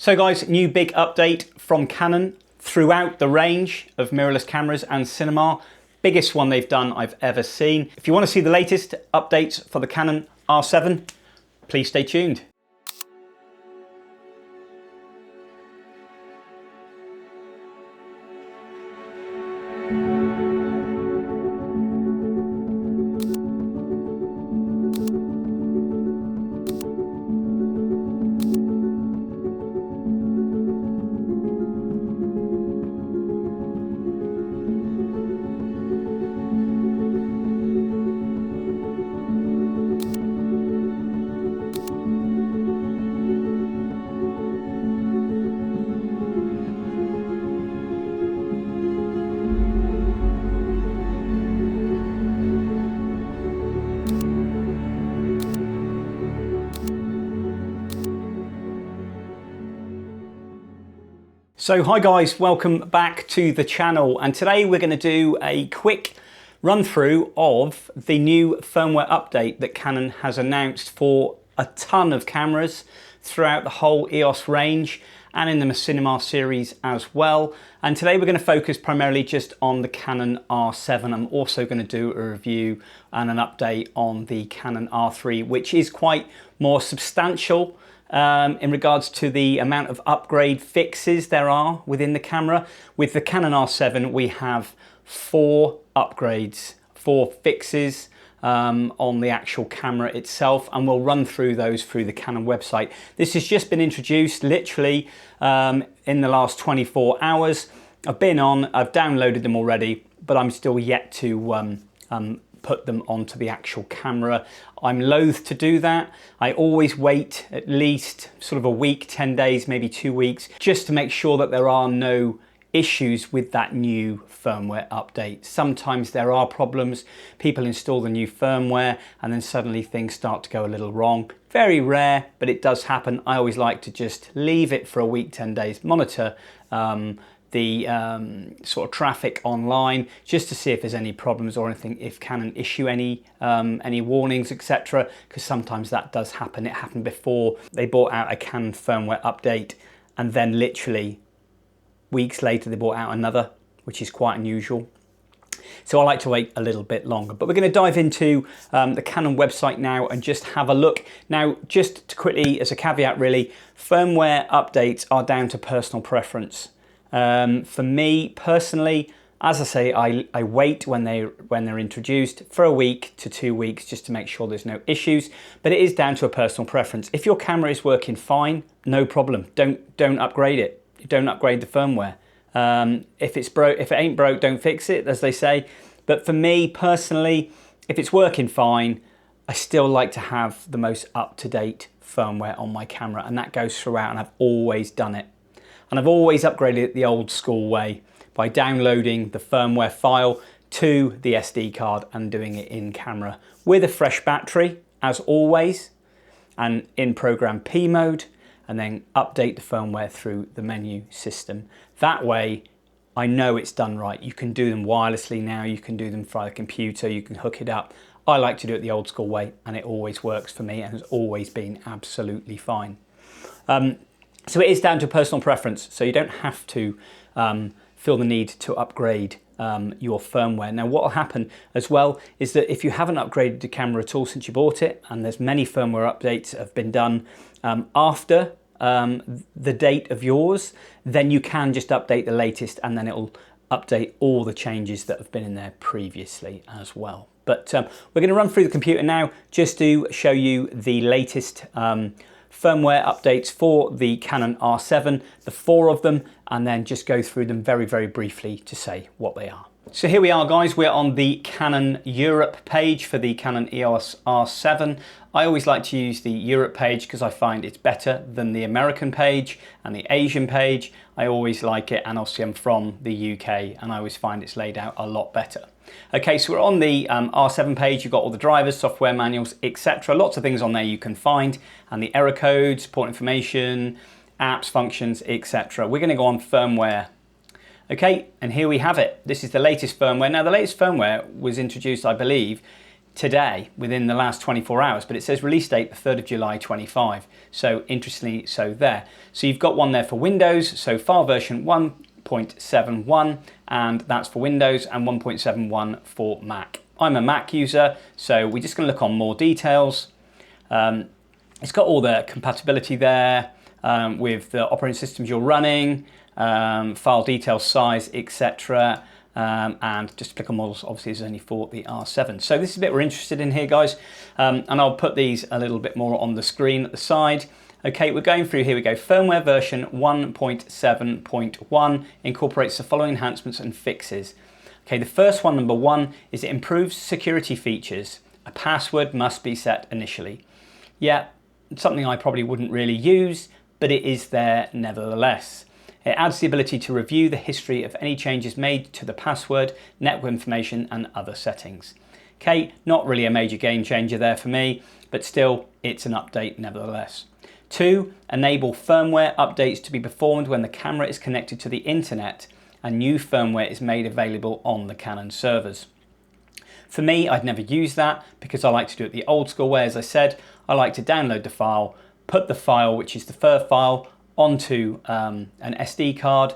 So guys, new big update from Canon throughout the range of mirrorless cameras and cinema. Biggest one they've done I've ever seen. If you want to see the latest updates for the Canon R7, please stay tuned. So hi guys, welcome back to the channel, and today we're going to do a quick run through of the new firmware update that Canon has announced for a ton of cameras throughout the whole EOS range and in the cinema series as well. And today we're going to focus primarily just on the Canon R7. I'm also going to do a review and an update on the Canon R3, which is quite more substantial in regards to the amount of upgrade fixes there are within the camera. With the Canon R7 we have 4 upgrades, 4 fixes on the actual camera itself, and we'll run through those through the Canon website. This has just been introduced literally in the last 24 hours. I've downloaded them already, but I'm still yet to put them onto the actual camera. I'm loath to do that. I always wait at least sort of a week, 10 days, maybe 2 weeks, just to make sure that there are no issues with that new firmware update. Sometimes there are problems. People install the new firmware and then suddenly things start to go a little wrong. Very rare, but it does happen. I always like to just leave it for a week, 10 days, monitor the sort of traffic online, just to see if there's any problems or anything, if Canon issue any warnings, etc. Because sometimes that does happen. It happened before. They brought out a Canon firmware update and then literally weeks later they brought out another, which is quite unusual. So I like to wait a little bit longer. But we're going to dive into the Canon website now and just have a look. Now, just to quickly, as a caveat really, firmware updates are down to personal preference. For me personally, as I say, I wait when they're introduced for a week to 2 weeks just to make sure there's no issues, but it is down to a personal preference. If your camera is working fine, no problem. Don't upgrade it. Don't upgrade the firmware. If it ain't broke, don't fix it, as they say. But for me personally, if it's working fine, I still like to have the most up-to-date firmware on my camera, and that goes throughout, and I've always done it. And I've always upgraded it the old school way by downloading the firmware file to the SD card and doing it in camera with a fresh battery, as always, and in program P mode, and then update the firmware through the menu system. That way, I know it's done right. You can do them wirelessly now, you can do them via the computer, you can hook it up. I like to do it the old school way, and it always works for me and has always been absolutely fine. So it is down to personal preference, so you don't have to feel the need to upgrade your firmware. Now what will happen as well is that if you haven't upgraded the camera at all since you bought it, and there's many firmware updates that have been done after the date of yours, then you can just update the latest and then it'll update all the changes that have been in there previously as well. But we're going to run through the computer now just to show you the latest firmware updates for the Canon R7, the 4 of them, and then just go through them very, very briefly to say what they are. So here we are guys, we're on the Canon Europe page for the Canon EOS R7. I always like to use the Europe page because I find it's better than the American page and the Asian page. I always like it, and obviously I'm from the UK and I always find it's laid out a lot better. Okay, so we're on the R7 page. You've got all the drivers, software manuals, etc. Lots of things on there you can find, and the error codes, support information, apps, functions, etc. We're going to go on firmware. Okay, and here we have it. This is the latest firmware. Now the latest firmware was introduced, I believe, today, within the last 24 hours, but it says release date the 3rd of July 25. So interestingly, so there. So you've got one there for Windows, so file version 1.71, and that's for Windows, and 1.71 for Mac. I'm a Mac user, so we're just going to look on more details. It's got all the compatibility there with the operating systems you're running, file detail size, etc. And just click on models, obviously it's only for the R7. So this is a bit we're interested in here, guys, and I'll put these a little bit more on the screen at the side. Okay, we're going through, here we go. Firmware version 1.7.1 incorporates the following enhancements and fixes. Okay, the first one, number one, is it improves security features. A password must be set initially. Yeah, something I probably wouldn't really use, but it is there nevertheless. It adds the ability to review the history of any changes made to the password, network information, and other settings. Okay, not really a major game changer there for me, but still, it's an update nevertheless. 2, enable firmware updates to be performed when the camera is connected to the internet and new firmware is made available on the Canon servers. For me, I'd never use that because I like to do it the old school way. As I said, I like to download the file, put the file, which is the FIR file, onto an SD card,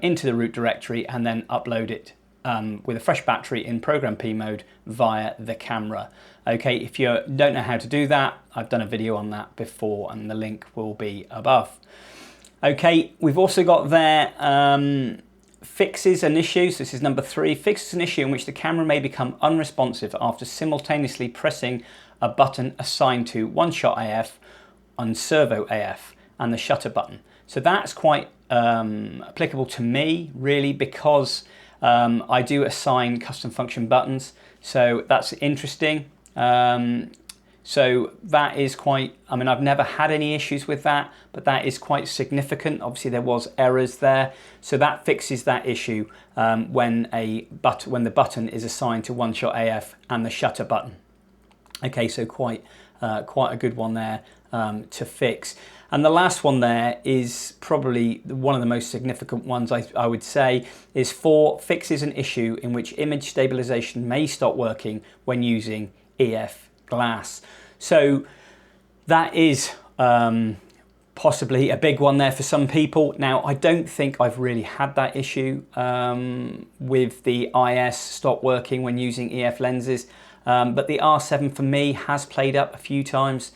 into the root directory, and then upload it with a fresh battery in Program P mode via the camera. Okay, if you don't know how to do that, I've done a video on that before and the link will be above. Okay, we've also got there fixes an issue. So this is number 3, fixes an issue in which the camera may become unresponsive after simultaneously pressing a button assigned to one-shot AF on servo AF and the shutter button. So that's quite applicable to me, really, because I do assign custom function buttons. So that's interesting. So that is quite, I mean, I've never had any issues with that, but that is quite significant. Obviously there was errors there. So that fixes that issue when the button is assigned to one-shot AF and the shutter button. Okay, so quite a good one there to fix. And the last one there is probably one of the most significant ones, I would say, is 4, fixes an issue in which image stabilization may stop working when using EF glass. So that is possibly a big one there for some people. Now, I don't think I've really had that issue with the IS stop working when using EF lenses, but the R7 for me has played up a few times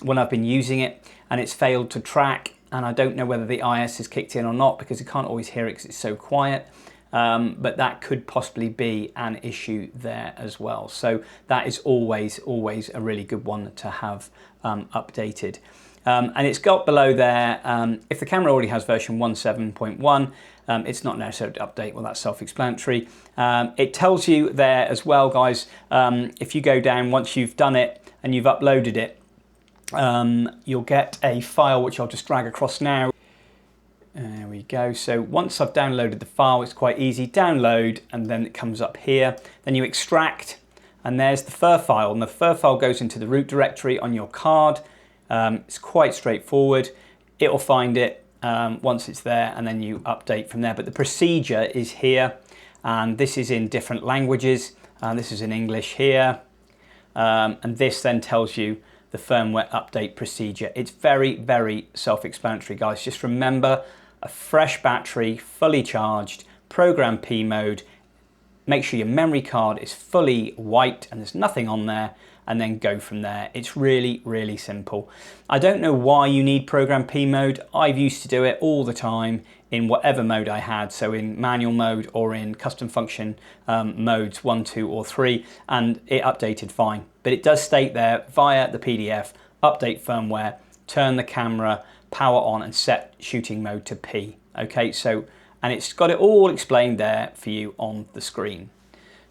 when I've been using it and it's failed to track, and I don't know whether the IS has kicked in or not because you can't always hear it because it's so quiet. But that could possibly be an issue there as well. So that is always a really good one to have updated. And it's got below there, if the camera already has version 1.7.1, it's not necessary to update. Well, that's self-explanatory. It tells you there as well, guys, if you go down, once you've done it and you've uploaded it, you'll get a file which I'll just drag across now. There we go. So once I've downloaded the file, it's quite easy. Download, and then it comes up here. Then you extract, and there's the FIR file. And the FIR file goes into the root directory on your card. It's quite straightforward. It'll find it once it's there, and then you update from there. But the procedure is here, and this is in different languages. This is in English here. And this then tells you the firmware update procedure. It's very self-explanatory, guys. Just remember, a fresh battery, fully charged, Program P mode, make sure your memory card is fully white and there's nothing on there, and then go from there. It's really simple. I don't know why you need Program P mode. I've used to do it all the time in whatever mode I had, so in manual mode or in custom function modes 1, 2 or 3, and it updated fine. But it does state there via the PDF, update firmware, turn the camera power on and set shooting mode to P. Okay, so, and it's got it all explained there for you on the screen.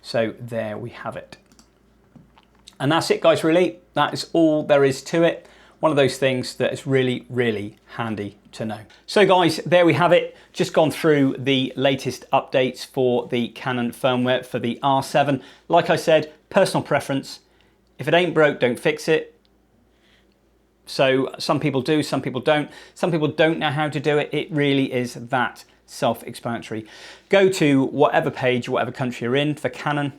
So there we have it. And that's it, guys, really. That is all there is to it. One of those things that is really handy to know. So guys, there we have it. Just gone through the latest updates for the Canon firmware for the R7. Like I said, personal preference. If it ain't broke, don't fix it. So some people do, some people don't. Some people don't know how to do it. It really is that self-explanatory. Go to whatever page, whatever country you're in for Canon.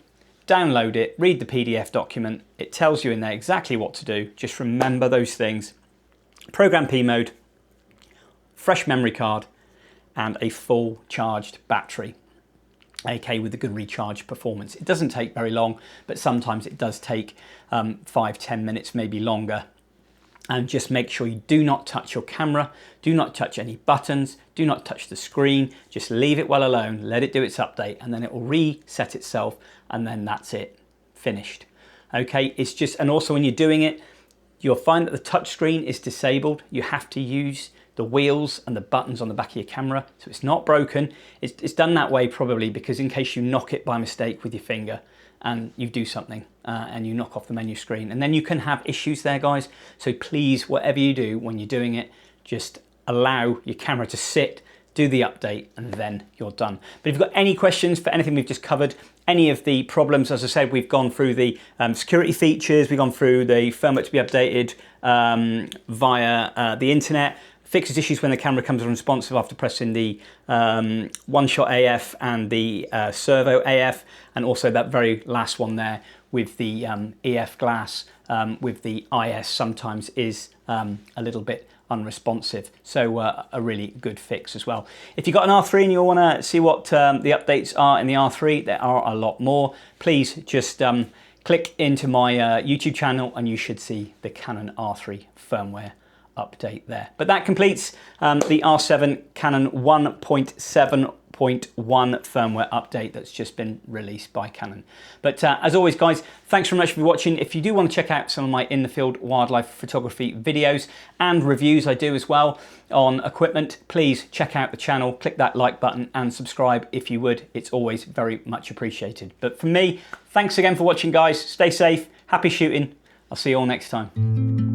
download it, read the PDF document. It tells you in there exactly what to do. Just remember those things. Program P mode, fresh memory card, and a full charged battery. Okay, with a good recharge performance. It doesn't take very long, but sometimes it does take 5-10 minutes, maybe longer. And just make sure you do not touch your camera, do not touch any buttons, do not touch the screen, just leave it well alone, let it do its update, and then it will reset itself, and then that's it, finished. Okay, it's just, and also when you're doing it, you'll find that the touch screen is disabled. You have to use the wheels and the buttons on the back of your camera, so it's not broken. It's done that way probably because in case you knock it by mistake with your finger and you do something and you knock off the menu screen, and then you can have issues there, guys. So please, whatever you do when you're doing it, just allow your camera to sit, do the update, and then you're done. But if you've got any questions for anything we've just covered, any of the problems, as I said, we've gone through the security features, we've gone through the firmware to be updated via the internet, fixes issues when the camera comes unresponsive after pressing the one-shot AF and the servo AF, and also that very last one there with the EF glass with the IS sometimes is a little bit unresponsive. So a really good fix as well. If you've got an R3 and you want to see what the updates are in the R3, there are a lot more. Please just click into my YouTube channel and you should see the Canon R3 firmware update there. But that completes the R7 Canon 1.7.1 firmware update that's just been released by Canon. But as always, guys, thanks very much for watching. If you do want to check out some of my in-the-field wildlife photography videos and reviews I do as well on equipment, please check out the channel, click that like button and subscribe if you would. It's always very much appreciated. But for me, thanks again for watching, guys. Stay safe, happy shooting. I'll see you all next time.